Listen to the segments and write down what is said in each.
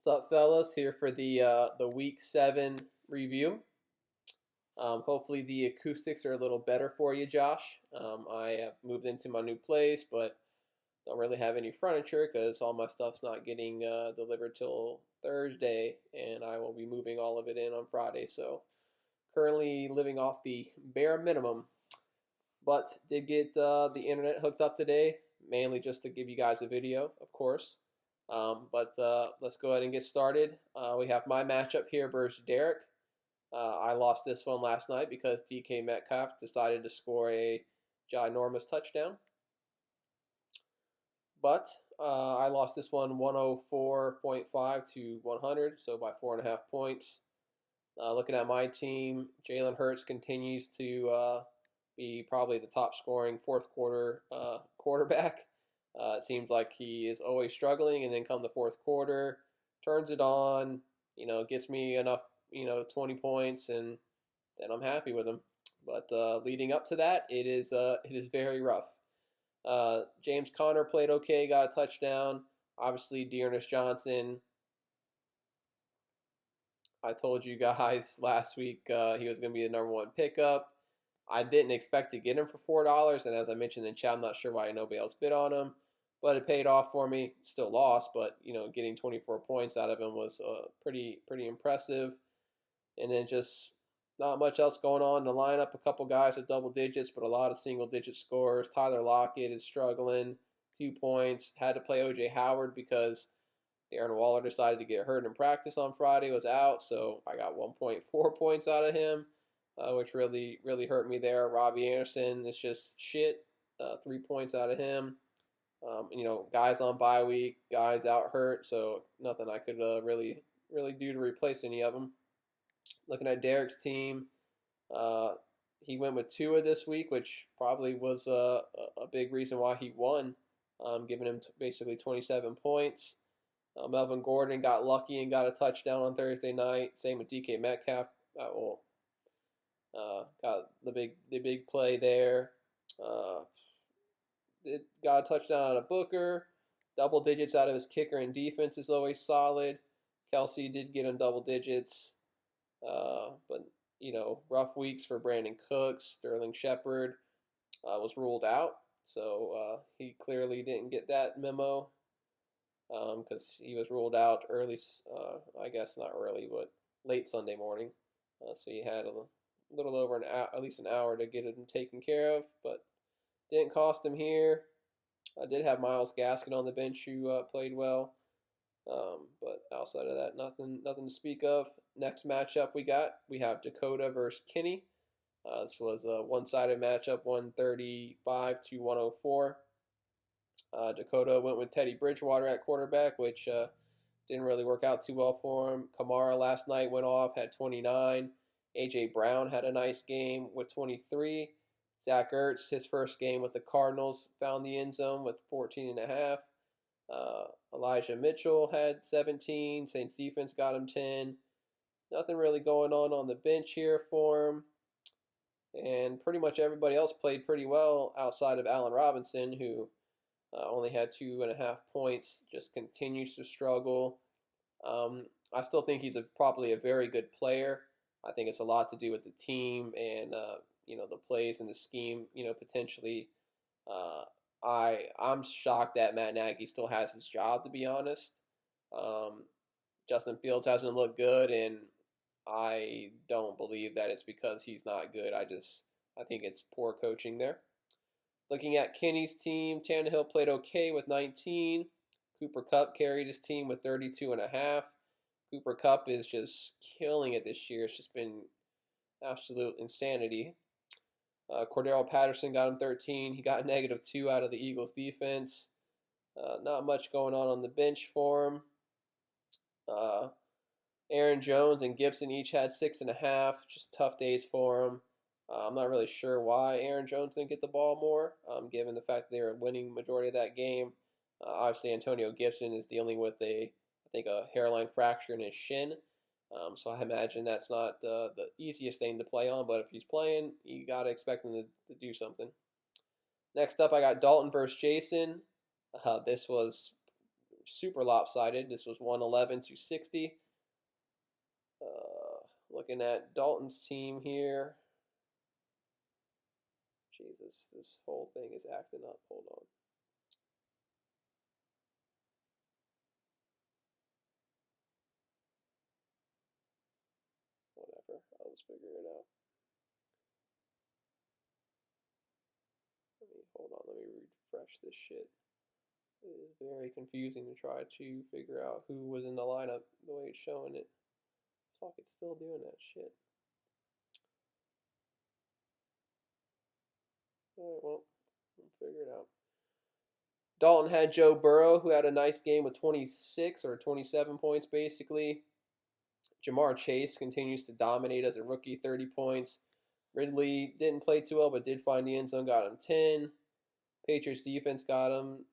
What's up, fellas? Here for the Week 7 review. Hopefully the acoustics are a little better for you, Josh. I have moved into my new place, but don't really have any furniture because all my stuff's not getting delivered till Thursday, and I will be moving all of it in on Friday. So currently living off the bare minimum, but did get the internet hooked up today, mainly just to give you guys a video, of course. But let's go ahead and get started. We have my matchup here versus Derek. I lost this one last night because DK Metcalf decided to score a ginormous touchdown. But I lost this one 104.5 to 100, so by 4.5 points. Looking at my team, Jalen Hurts continues to be probably the top scoring fourth quarter quarterback. It seems like he is always struggling, and then come the fourth quarter, turns it on, gets me enough, 20 points, and then I'm happy with him. But leading up to that, it is very rough. James Conner played okay, got a touchdown. Obviously, Dearness Johnson, I told you guys last week he was going to be the number one pickup. I didn't expect to get him for $4, and as I mentioned in chat, I'm not sure why nobody else bid on him. But it paid off for me. Still lost, but getting 24 points out of him was pretty impressive. And then just not much else going on in the lineup. A couple guys with double digits, but a lot of single-digit scores. Tyler Lockett is struggling, 2 points. Had to play O.J. Howard because Darren Waller decided to get hurt in practice on Friday, was out, so I got 1.4 points out of him, which really hurt me there. Robbie Anderson is just shit. 3 points out of him. Guys on bye week, guys out hurt, so nothing I could really do to replace any of them. Looking at Derek's team, he went with Tua this week, which probably was a big reason why he won, giving him basically 27 points. Melvin Gordon got lucky and got a touchdown on Thursday night. Same with DK Metcalf. Got the big play there. It got a touchdown out of Booker. Double digits out of his kicker and defense is always solid. Kelsey did get him double digits. But rough weeks for Brandon Cooks. Sterling Shepard was ruled out. So he clearly didn't get that memo because he was ruled out early, I guess not early, but late Sunday morning. So he had a little over an hour, at least an hour to get him taken care of, but didn't cost him here. I did have Myles Gaskin on the bench who played well. But outside of that, nothing to speak of. Next matchup we have Dakota versus Kenny. This was a one-sided matchup, 135 to 104. Dakota went with Teddy Bridgewater at quarterback, which didn't really work out too well for him. Kamara last night went off, had 29. A.J. Brown had a nice game with 23. Zach Ertz, his first game with the Cardinals, found the end zone with 14.5. Elijah Mitchell had 17. Saints defense got him 10. Nothing really going on the bench here for him. And pretty much everybody else played pretty well outside of Allen Robinson, who only had 2.5 points, just continues to struggle. I still think he's probably a very good player. I think it's a lot to do with the team and the plays and the scheme, potentially. I'm shocked that Matt Nagy still has his job, to be honest. Justin Fields hasn't looked good, and I don't believe that it's because he's not good. I think it's poor coaching there. Looking at Kenny's team, Tannehill played okay with 19. Cooper Kupp carried his team with 32.5. Cooper Kupp is just killing it this year. It's just been absolute insanity. Cordero Patterson got him 13. He got -2 out of the Eagles defense. Not much going on the bench for him. Aaron Jones and Gibson each had 6.5. Just tough days for him. I'm not really sure why Aaron Jones didn't get the ball more, given the fact that they were winning majority of that game. Obviously, Antonio Gibson is dealing with a hairline fracture in his shin. So I imagine that's not the easiest thing to play on, but if he's playing, you got to expect him to do something. Next up, I got Dalton versus Jason. This was super lopsided. This was 111-60. Looking at Dalton's team here. Jesus, this whole thing is acting up. Hold on. Whatever. I'll just figure it out. Hold on. Let me refresh this shit. It is very confusing to try to figure out who was in the lineup the way it's showing it. Fuck, it's still doing that shit. Alright, well, we'll figure it out. Dalton had Joe Burrow, who had a nice game with 26 or 27 points, basically. Jamar Chase continues to dominate as a rookie, 30 points. Ridley didn't play too well, but did find the end zone, got him 10. Patriots defense got him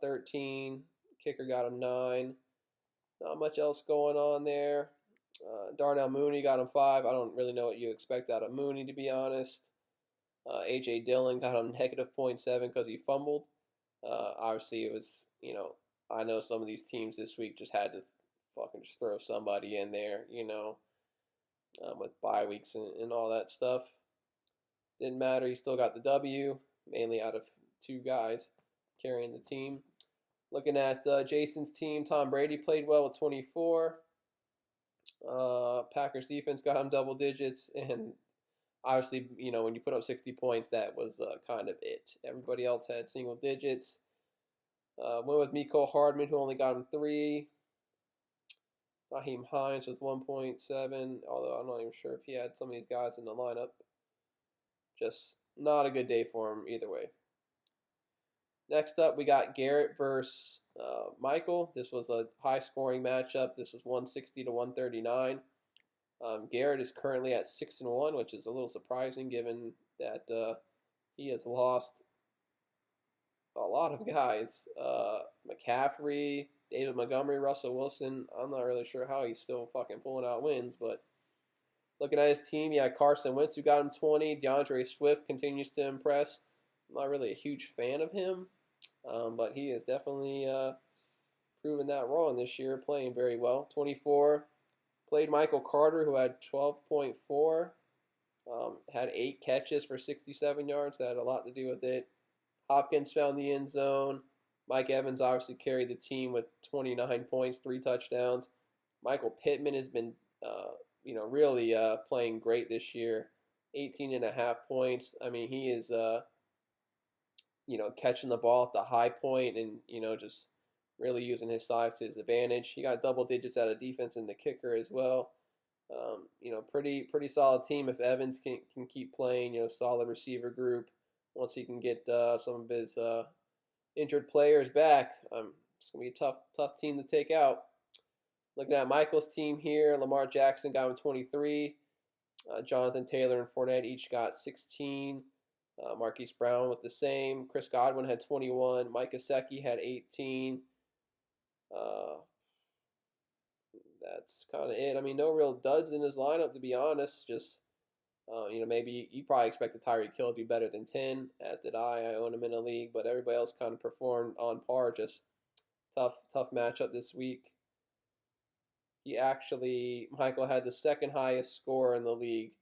13. Kicker got him 9. Not much else going on there. Darnell Mooney got him 5. I don't really know what you expect out of Mooney, to be honest. A.J. Dillon got him negative -0.7 because he fumbled. Obviously, it was, I know some of these teams this week just had to fucking just throw somebody in there, with bye weeks and all that stuff. Didn't matter. He still got the W, mainly out of 2 guys carrying the team. Looking at Jason's team, Tom Brady played well with 24. Packers defense got him double digits, and obviously, when you put up 60 points, that was kind of it. Everybody else had single digits. Went with Mecole Hardman, who only got him 3. Naheem Hines with 1.7, although I'm not even sure if he had some of these guys in the lineup. Just not a good day for him either way. Next up, we got Garrett versus Michael. This was a high-scoring matchup. This was 160-139. Garrett is currently at 6-1, which is a little surprising given that he has lost a lot of guys. McCaffrey, David Montgomery, Russell Wilson. I'm not really sure how he's still fucking pulling out wins, but looking at his team, yeah, Carson Wentz, who got him 20. DeAndre Swift continues to impress. I'm not really a huge fan of him, but he has definitely proven that wrong this year, playing very well. 24. Played Michael Carter, who had 12.4. Had 8 catches for 67 yards. That had a lot to do with it. Hopkins found the end zone. Mike Evans obviously carried the team with 29 points, 3 touchdowns. Michael Pittman has been, really playing great this year. 18.5 points. I mean, he is, catching the ball at the high point and, just really using his size to his advantage. He got double digits out of defense and the kicker as well. Pretty solid team if Evans can keep playing. Solid receiver group. Once he can get some of his injured players back, it's gonna be a tough team to take out. Looking at Michael's team here, Lamar Jackson got him 23. Jonathan Taylor and Fournette each got 16. Marquise Brown with the same. Chris Godwin had 21. Mike Gesicki had 18. That's kind of it. I mean, no real duds in his lineup, to be honest. Just, maybe you probably expected Tyreek Hill to be better than 10, as did I. I own him in a league, but everybody else kind of performed on par. Just tough matchup this week. Michael had the second highest score in the league,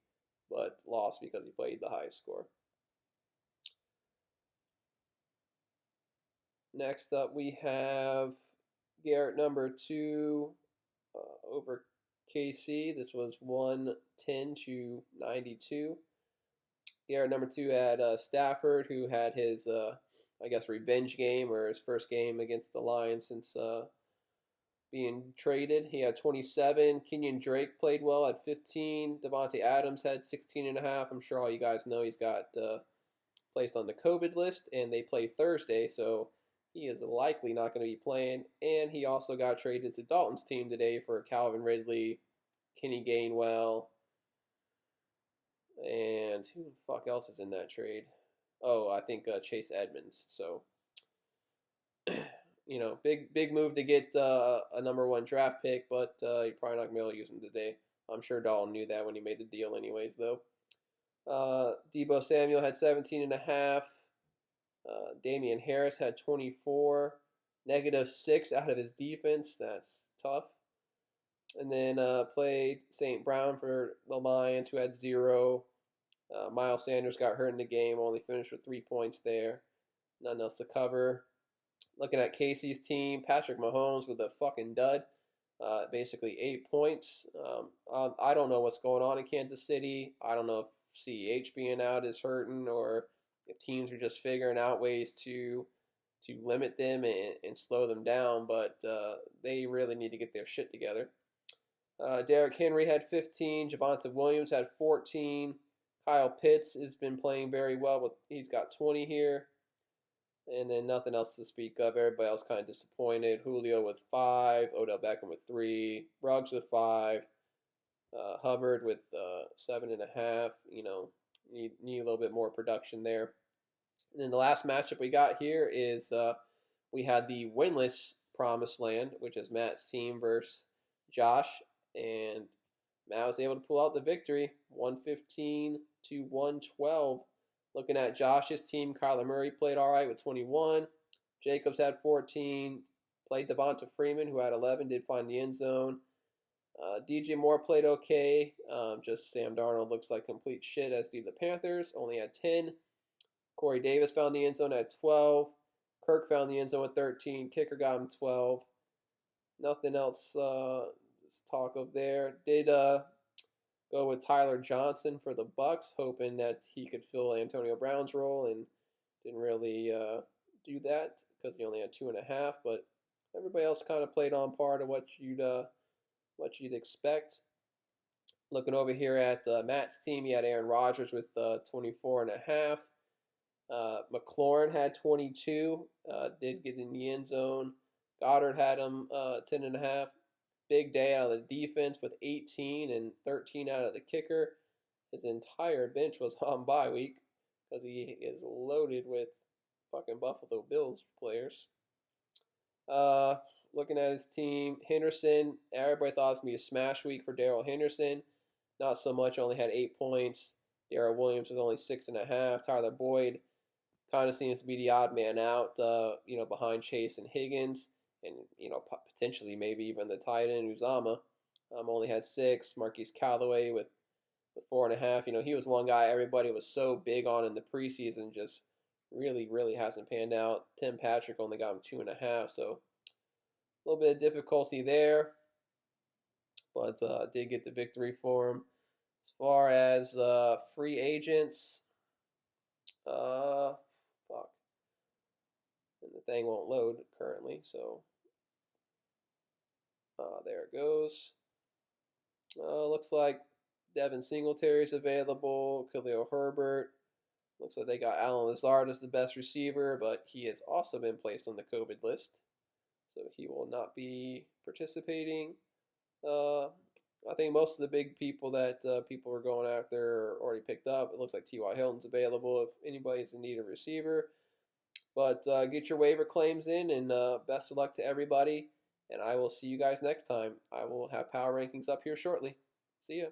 but lost because he played the highest score. Next up, we have Garrett number 2 over KC. This was 110-92. Garrett number 2 had Stafford, who had his, revenge game, or his first game against the Lions since being traded. He had 27. Kenyon Drake played well at 15. Devontae Adams had 16.5. I'm sure all you guys know he's got placed on the COVID list, and they play Thursday, so he is likely not going to be playing. And he also got traded to Dalton's team today for Calvin Ridley, Kenny Gainwell, and who the fuck else is in that trade? Oh, I think Chase Edmonds. So, big move to get a number 1 draft pick, but you're probably not going to be able to use him today. I'm sure Dalton knew that when he made the deal anyways, though. Deebo Samuel had 17.5. Damian Harris had 24. -6 out of his defense. That's tough. And then played St. Brown for the Lions, who had 0. Miles Sanders got hurt in the game, only finished with 3 points there. Nothing else to cover. Looking at Casey's team, Patrick Mahomes with a fucking dud. Basically 8 points. I don't know what's going on in Kansas City. I don't know if CEH being out is hurting, or if teams are just figuring out ways to limit them and slow them down. But they really need to get their shit together. Derrick Henry had 15. Javonte Williams had 14. Kyle Pitts has been playing very well. He's got 20 here. And then nothing else to speak of. Everybody else kind of disappointed. Julio with 5. Odell Beckham with 3. Ruggs with 5. Hubbard with 7.5. Need a little bit more production there. And then the last matchup we got here is we had the winless Promised Land, which is Matt's team versus Josh. And Matt was able to pull out the victory, 115 to 112. Looking at Josh's team, Kyler Murray played all right with 21. Jacobs had 14. Played Devonta Freeman, who had 11, did find the end zone. DJ Moore played okay. Just Sam Darnold looks like complete shit, as do the Panthers. Only had 10. Corey Davis found the end zone at 12. Kirk found the end zone at 13. Kicker got him 12. Nothing else to talk of there. Did go with Tyler Johnson for the Bucks, hoping that he could fill Antonio Brown's role, and didn't really do that because he only had 2.5. But everybody else kind of played on par to what you'd expect. Looking over here at Matt's team, he had Aaron Rodgers with 24.5. McLaurin had 22. Did get in the end zone. Goddard had him 10.5. Big day out of the defense with 18 and 13 out of the kicker. His entire bench was on bye week because he is loaded with fucking Buffalo Bills players. Looking at his team, Henderson, everybody thought it was going to be a smash week for Darrell Henderson. Not so much, only had 8 points. Darrell Williams was only 6.5. Tyler Boyd kind of seems to be the odd man out, behind Chase and Higgins. And, potentially maybe even the tight end, Uzama. Only had 6. Marquise Callaway with 4.5. He was one guy everybody was so big on in the preseason, just really, really hasn't panned out. Tim Patrick only got him 2.5, so a little bit of difficulty there. But did get the victory for him. As far as free agents, fuck. And the thing won't load currently, so there it goes. Looks like Devin Singletary's available. Khalil Herbert. Looks like they got Alan Lazard as the best receiver, but he has also been placed on the COVID list, so he will not be participating. I think most of the big people that people were going after are already picked up. It looks like T.Y. Hilton's available if anybody's in need of a receiver. But get your waiver claims in, and best of luck to everybody. And I will see you guys next time. I will have power rankings up here shortly. See ya.